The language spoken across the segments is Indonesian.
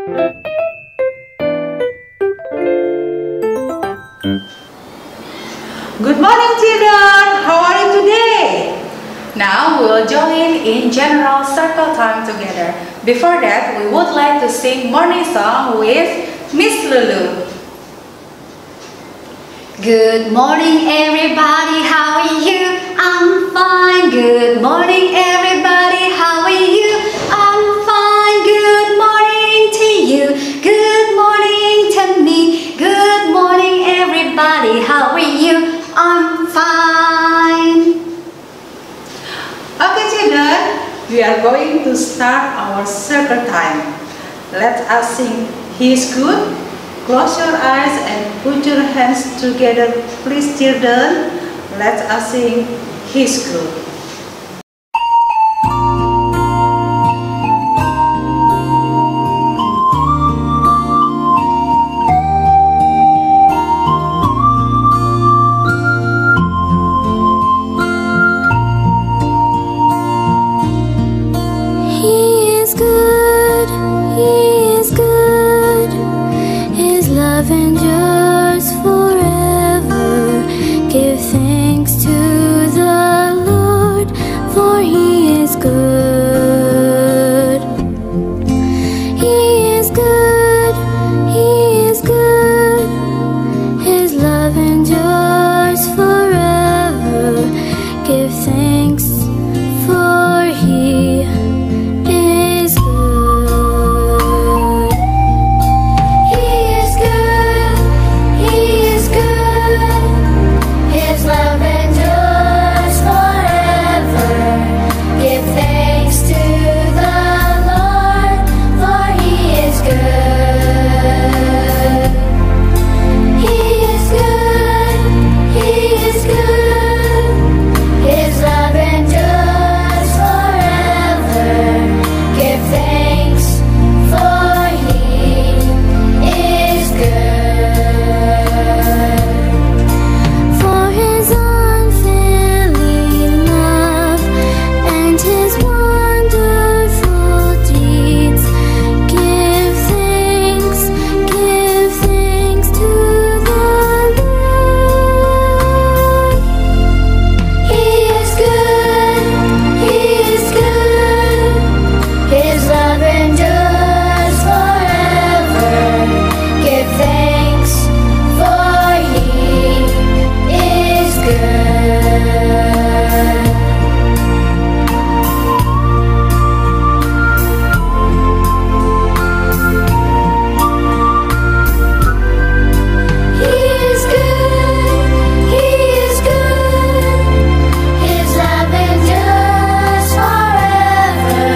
Good morning, children. How are you today? Now we will join in general circle time together. Before that, we would like to sing morning song with Miss Lulu. Good morning, everybody. How are you? I'm fine. Good morning, everybody. How are you? I'm fine. Good morning to you. Good morning to me. Good morning, everybody. How are you? I'm fine. Okay, children, we are going to start our circle time. Let us sing He is Good. Close your eyes and put your hands together, please, children. Let us sing He is Good. Endures forever. Give thanks to the Lord, for He is good. He is good. He is good. His love endures forever. Give thanks, for He is good. He is good. He is good. His love endures forever. Give thanks to the Lord, for He is good. He is good. He is good. His love endures forever. Give thanks, for He is good. For His unfailing love and His wonderful deeds, give thanks to the Lord. He is good. He is good. His love endures forever. Give thanks, for He is good. He is good. He is good. His love endures forever.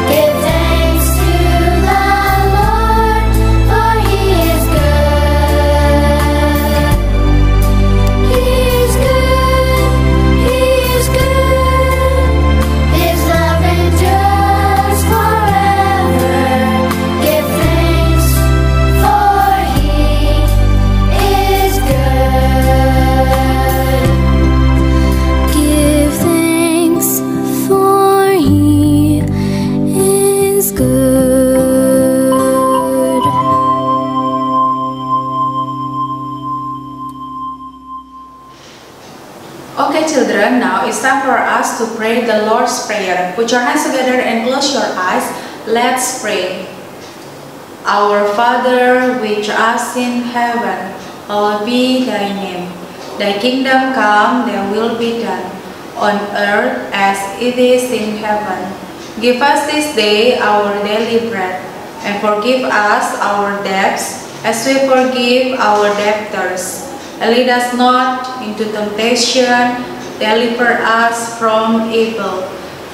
Give thanks to the Lord, for He is good. He is good. He is good. His love endures forever. Give thanks, for He is good. Give thanks, for He is good. Okay, children, now it's time for us to pray the Lord's Prayer. Put your hands together and close your eyes. Let's pray. Our Father, which art in heaven, hallowed be Thy name. Thy kingdom come, Thy will be done, on earth as it is in heaven. Give us this day our daily bread, and forgive us our debts, as we forgive our debtors. And lead us not into temptation, deliver us from evil.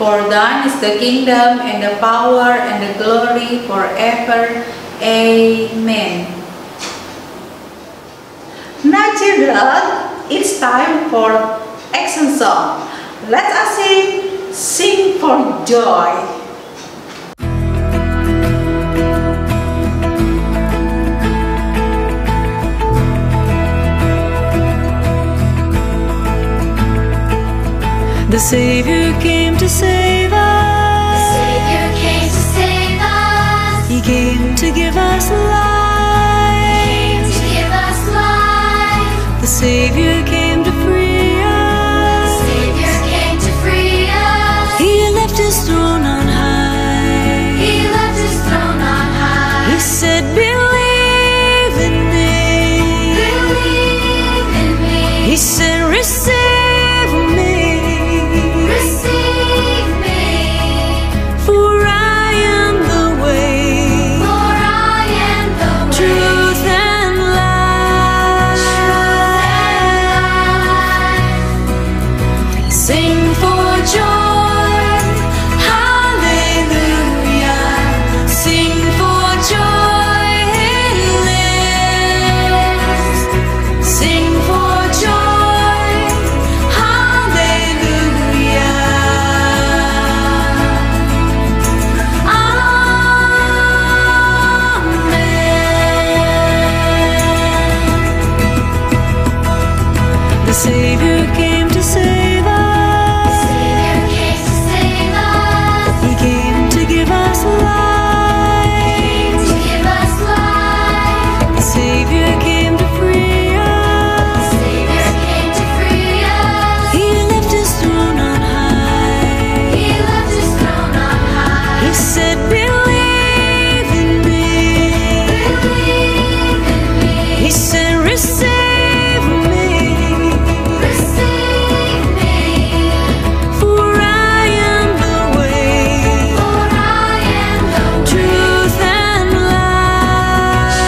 For thine is the kingdom, and the power, and the glory forever. Amen. Now, children, it's time for action song. Let us sing for joy. The Savior came to save us. The Savior came to save us. He gave to give us life. To give us life. The Savior came to free us. Savior came to free us. He left his throne on high. He left his throne on high. He said, believe in me. Believe in me. He said, receive me. Receive me. For I am the way, For I am the way. truth and life. Sing for joy, hallelujah. Sing for joy, He lives. Sing for joy, hallelujah. Amen. The Savior came to save us. Savior came to save us. He came to give us life. To give us life. The Savior came to free us. Savior came to free us. He left his throne on high. He left his throne on high. He said, believe in me. Believe in me. He said, receive me. Receive me. For I am the way, For I am the way. truth and life.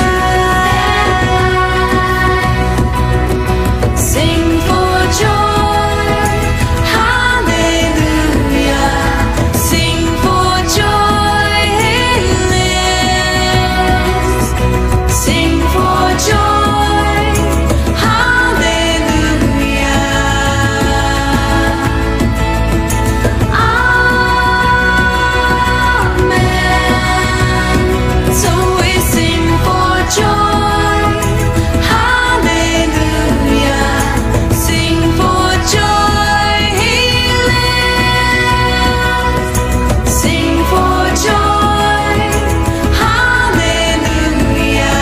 Sing for joy, hallelujah. Sing for joy, He lives. Sing for joy, hallelujah. Amen. So we sing for joy, hallelujah. Sing for joy, He lives. Sing for joy, hallelujah.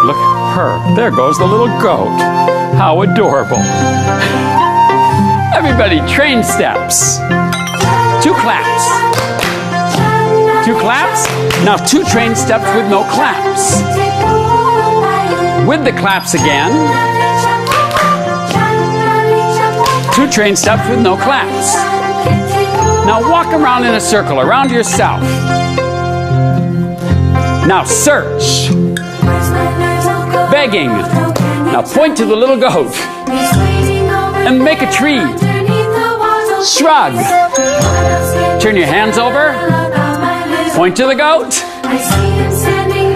Look at her. There goes the little goat. How adorable. Everybody, train steps. 2 claps. 2 claps. Now 2 train steps with no claps. With the claps again. 2 train steps with no claps. Now walk around in a circle around yourself. Now search. Begging. Now point to the little goat and make a tree. Shrug. Turn your hands over. Point to the goat.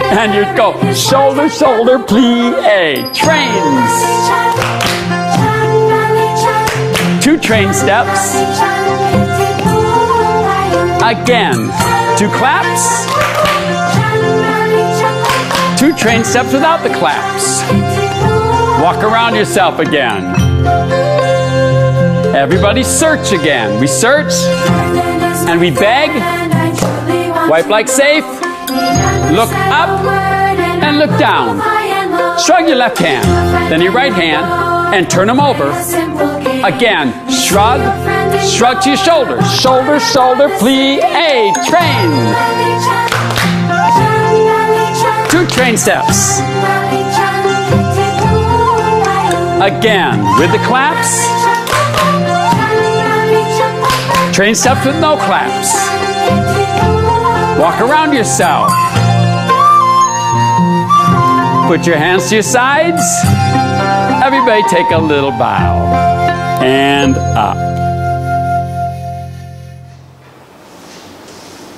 And you go shoulder, shoulder, plie. Trains. 2 train steps. Again. 2 claps. 2 train steps without the claps. Walk around yourself again. Everybody search again. We search and we beg. Wipe like safe. Look up and look down. Shrug your left hand, then your right hand, and turn them over. Again, shrug, shrug to your shoulders. Shoulder, shoulder, plie, train. 2 train steps. Again, with the claps. Train steps with no claps. Walk around yourself. Put your hands to your sides. Everybody take a little bow. And up.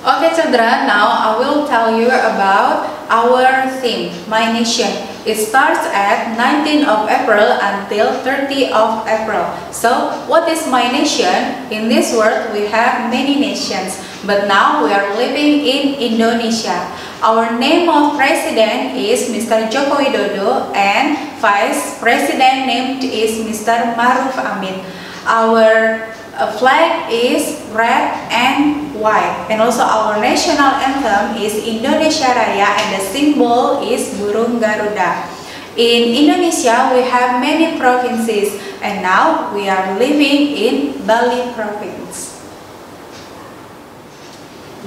Okay, children, now I will tell you about our theme, My Nation. It starts at 19th of April until 30th of April. So, what is my nation? In this world, we have many nations, but now we are living in Indonesia. Our name of president is Mr. Joko Widodo and vice president named is Mr. Maruf Amin. Our flag is red and white, and also our national anthem is Indonesia Raya, and the symbol is burung Garuda. In Indonesia, we have many provinces, and now we are living in Bali province.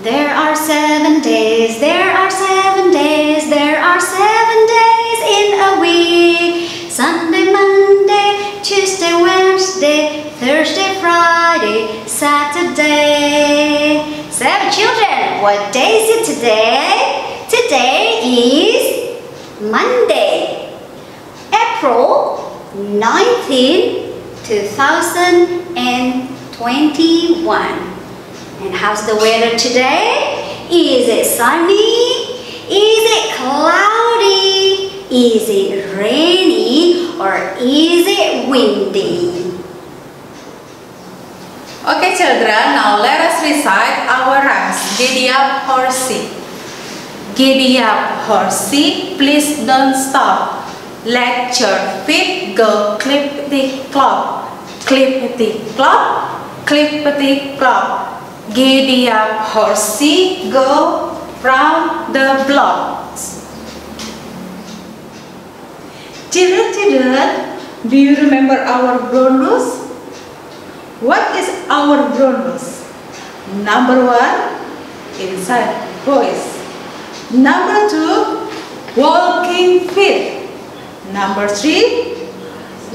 There are 7 days, there are 7 days, there are 7 days in a week. Sunday, Monday, Tuesday, Wednesday, Thursday, Friday, Saturday. 7 children, what day is it today? Today is Monday, April 19, 2021. And how's the weather today? Is it sunny? Is it cloudy? Is it rainy? Or is it windy? Okay children, now let us recite our rhymes. Giddy up horsey. Giddy up horsey, please don't stop. Let your feet go clippity-clop. Clippity-clop, clippity-clop. Giddy up horsey, go round the block. Children, do you remember our brown rules? What is our brown rules? Number 1, inside voice. Number 2, walking feet. Number 3,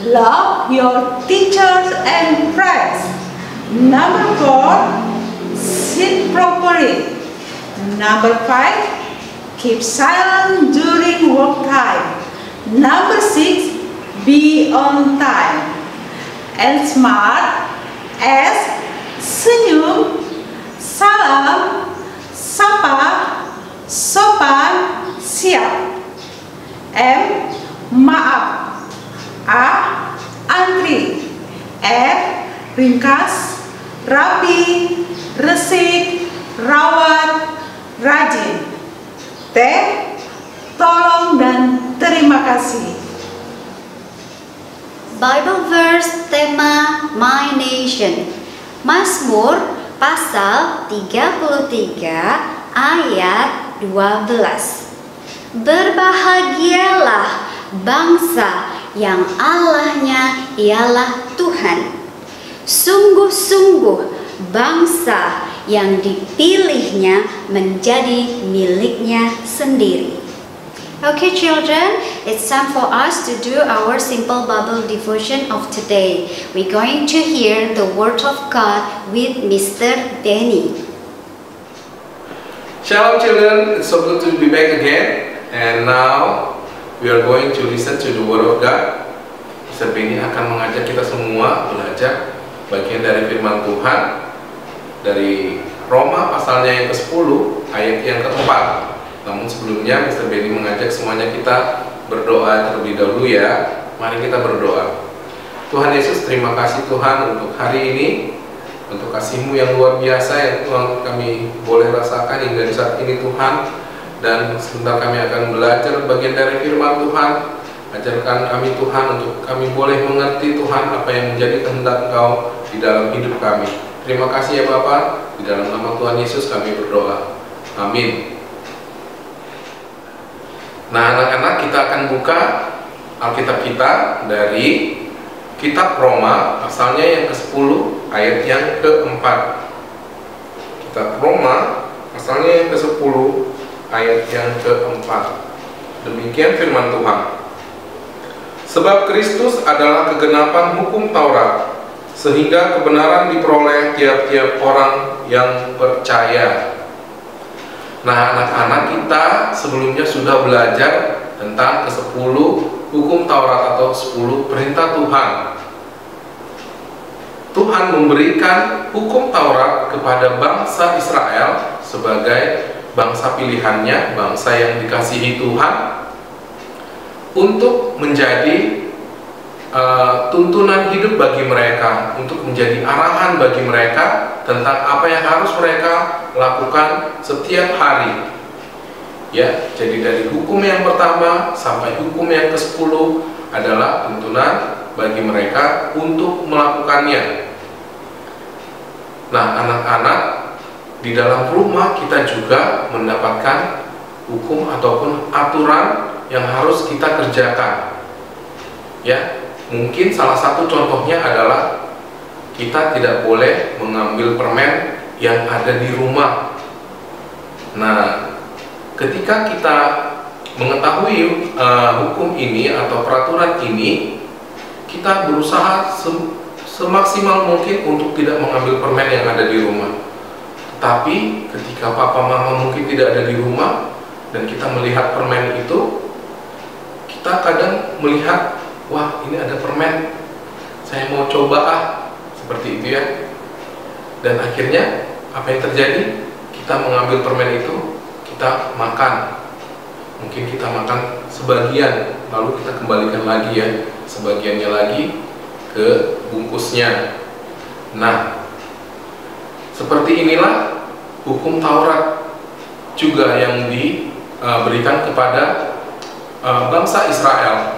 love your teachers and friends. Number 4, sit properly. Number 5, keep silent during work time. Number 6, be on time. And smart as senyum, salam, sapa, sopan, siap. M, maaf. A, antri. R, ringkas, rapi, resik, rawat, rajin. T, tolong dan terima kasih. Bible verse tema My Nation. Mazmur pasal 33 ayat 12. Berbahagialah bangsa yang Allahnya ialah Tuhan. Sungguh-sungguh bangsa yang dipilihnya menjadi miliknya sendiri. Okay children, it's time for us to do our simple Bible devotion of today. We're going to hear the word of God with Mr. Benny. Shalom children, it's so good to be back again. And now we are going to listen to the word of God. Mr. Benny akan mengajak kita semua belajar bagian dari firman Tuhan dari Roma pasalnya yang ke-10 ayat yang ke-4. Namun sebelumnya Mr. Benny mengajak semuanya kita berdoa terlebih dahulu ya. Mari kita berdoa. Tuhan Yesus, terima kasih Tuhan untuk hari ini, untuk kasih-Mu yang luar biasa yang Tuhan kami boleh rasakan hingga saat ini Tuhan. Dan sebentar kami akan belajar bagian dari firman Tuhan. Ajarkan kami Tuhan untuk kami boleh mengerti Tuhan apa yang menjadi kehendak Engkau di dalam hidup kami. Terima kasih ya Bapa. Di dalam nama Tuhan Yesus kami berdoa. Amin. Nah anak-anak, kita akan buka Alkitab kita dari Kitab Roma pasalnya yang ke-10 ayat yang ke-4. Kitab Roma pasalnya yang ke-10 ayat yang ke-4. Demikian firman Tuhan. Sebab Kristus adalah kegenapan hukum Taurat, sehingga kebenaran diperoleh tiap-tiap orang yang percaya. Nah anak-anak, kita sebelumnya sudah belajar tentang ke-10 hukum Taurat atau 10 perintah Tuhan. Tuhan memberikan hukum Taurat kepada bangsa Israel sebagai bangsa pilihannya, bangsa yang dikasihi Tuhan, untuk menjadi tuntunan hidup bagi mereka, untuk menjadi arahan bagi mereka tentang apa yang harus mereka lakukan setiap hari. Ya, jadi dari hukum yang pertama sampai hukum yang ke-10 adalah tuntunan bagi mereka untuk melakukannya. Nah, anak-anak, di dalam rumah kita juga mendapatkan hukum ataupun aturan yang harus kita kerjakan. Ya, mungkin salah satu contohnya adalah kita tidak boleh mengambil permen yang ada di rumah. Nah, ketika kita mengetahui hukum ini atau peraturan ini, kita berusaha semaksimal mungkin untuk tidak mengambil permen yang ada di rumah. Tapi ketika papa mama mungkin tidak ada di rumah dan kita melihat permen itu, kita kadang melihat, wah, ini ada permen, saya mau coba seperti itu ya. Dan akhirnya apa yang terjadi? Kita mengambil permen itu, kita makan. Mungkin kita makan sebagian, lalu kita kembalikan lagi ya, sebagiannya lagi ke bungkusnya. Nah, seperti inilah hukum Taurat juga yang diberikan kepada bangsa Israel.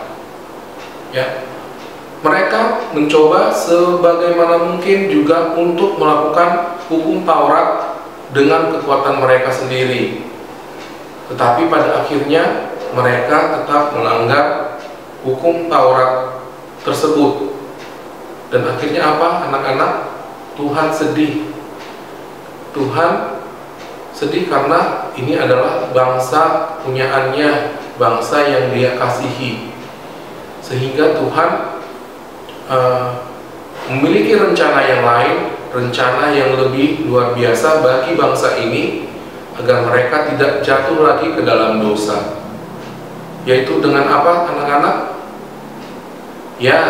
Ya, mereka mencoba sebagaimana mungkin juga untuk melakukan hukum Taurat dengan kekuatan mereka sendiri. Tetapi pada akhirnya mereka tetap melanggar hukum Taurat tersebut. Dan akhirnya apa, anak-anak? Tuhan sedih. Tuhan sedih karena ini adalah bangsa punyaannya, bangsa yang Dia kasihi. Sehingga Tuhan memiliki rencana yang lain, rencana yang lebih luar biasa bagi bangsa ini, agar mereka tidak jatuh lagi ke dalam dosa. Yaitu dengan apa, anak-anak? Ya,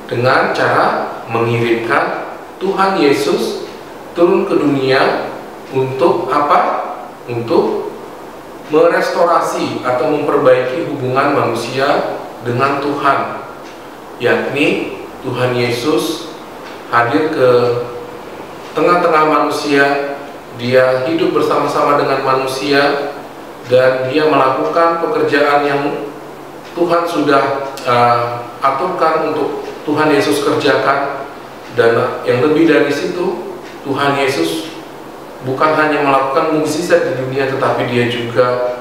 dengan cara mengirimkan Tuhan Yesus turun ke dunia untuk apa? Untuk merestorasi atau memperbaiki hubungan manusia dengan Tuhan. Yakni Tuhan Yesus hadir ke tengah-tengah manusia, Dia hidup bersama-sama dengan manusia, dan Dia melakukan pekerjaan yang Tuhan sudah aturkan untuk Tuhan Yesus kerjakan. Dan yang lebih dari situ, Tuhan Yesus bukan hanya melakukan mukjizat di dunia, tetapi Dia juga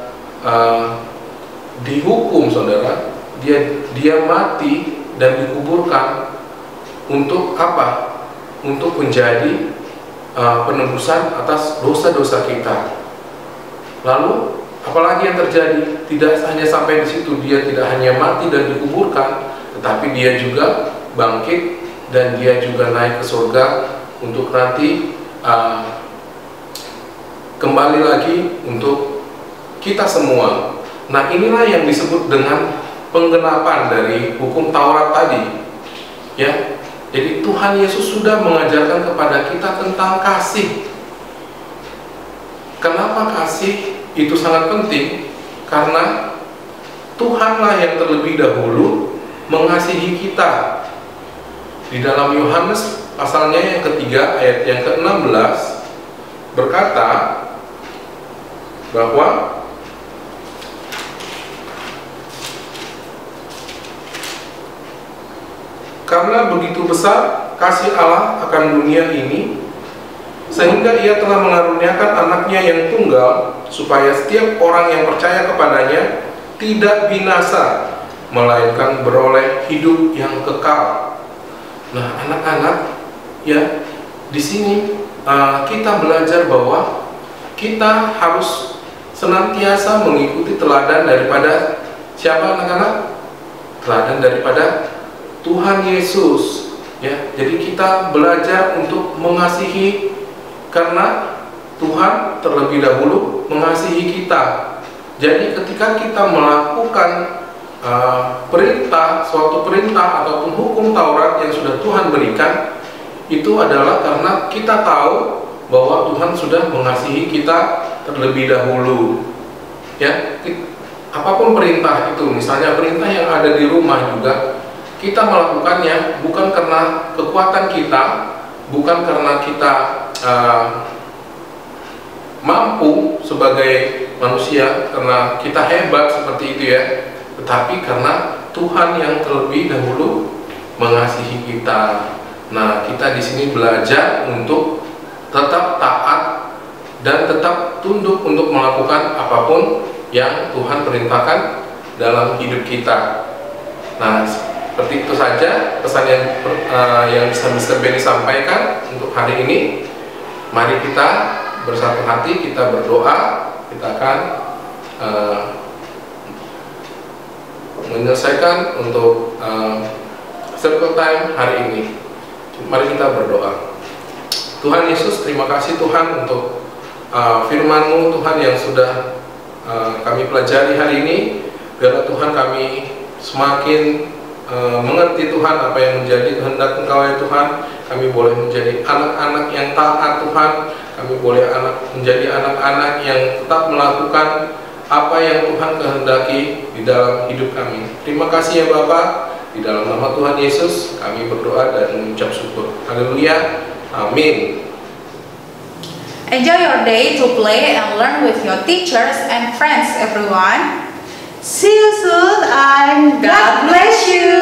dihukum, saudara. Dia mati dan dikuburkan untuk apa? Untuk menjadi penebusan atas dosa-dosa kita. Lalu apalagi yang terjadi? Tidak hanya sampai di situ, Dia tidak hanya mati dan dikuburkan, tetapi Dia juga bangkit dan Dia juga naik ke surga untuk nanti kembali lagi untuk kita semua. Nah, inilah yang disebut dengan penggenapan dari hukum Taurat tadi. Ya, jadi Tuhan Yesus sudah mengajarkan kepada kita tentang kasih. Kenapa kasih itu sangat penting? Karena Tuhanlah yang terlebih dahulu mengasihi kita. Di dalam Yohanes pasalnya yang ketiga ayat yang ke-16 berkata bahwa karena begitu besar kasih Allah akan dunia ini, sehingga Ia telah mengaruniakan anaknya yang tunggal, supaya setiap orang yang percaya kepadanya tidak binasa, melainkan beroleh hidup yang kekal. Nah, anak-anak, ya, di sini kita belajar bahwa kita harus senantiasa mengikuti teladan daripada siapa, anak-anak? Teladan daripada Tuhan Yesus. Ya, jadi kita belajar untuk mengasihi karena Tuhan terlebih dahulu mengasihi kita. Jadi ketika kita melakukan suatu perintah ataupun hukum Taurat yang sudah Tuhan berikan, itu adalah karena kita tahu bahwa Tuhan sudah mengasihi kita terlebih dahulu. Ya, apapun perintah itu, misalnya perintah yang ada di rumah juga, kita melakukannya bukan karena kekuatan kita, bukan karena kita mampu sebagai manusia, karena kita hebat seperti itu ya, tetapi karena Tuhan yang terlebih dahulu mengasihi kita. Nah, kita di sini belajar untuk tetap taat dan tetap tunduk untuk melakukan apapun yang Tuhan perintahkan dalam hidup kita. Nah, seperti itu saja pesan yang bisa Mr. Benny sampaikan untuk hari ini. Mari kita bersatu hati, kita berdoa, kita akan menyelesaikan untuk circle time hari ini. Mari kita berdoa. Tuhan Yesus, terima kasih Tuhan untuk firman-Mu Tuhan yang sudah kami pelajari hari ini. Biarlah Tuhan kami semakin mengerti Tuhan apa yang menjadi kehendak Engkau ya Tuhan. Kami boleh menjadi anak-anak yang taat Tuhan. Kami boleh menjadi anak-anak yang tetap melakukan apa yang Tuhan kehendaki di dalam hidup kami. Terima kasih ya Bapa. Di dalam nama Tuhan Yesus kami berdoa dan mengucap syukur. Haleluya. Amin. Enjoy your day to play and learn with your teachers and friends, everyone. See you soon and God bless you.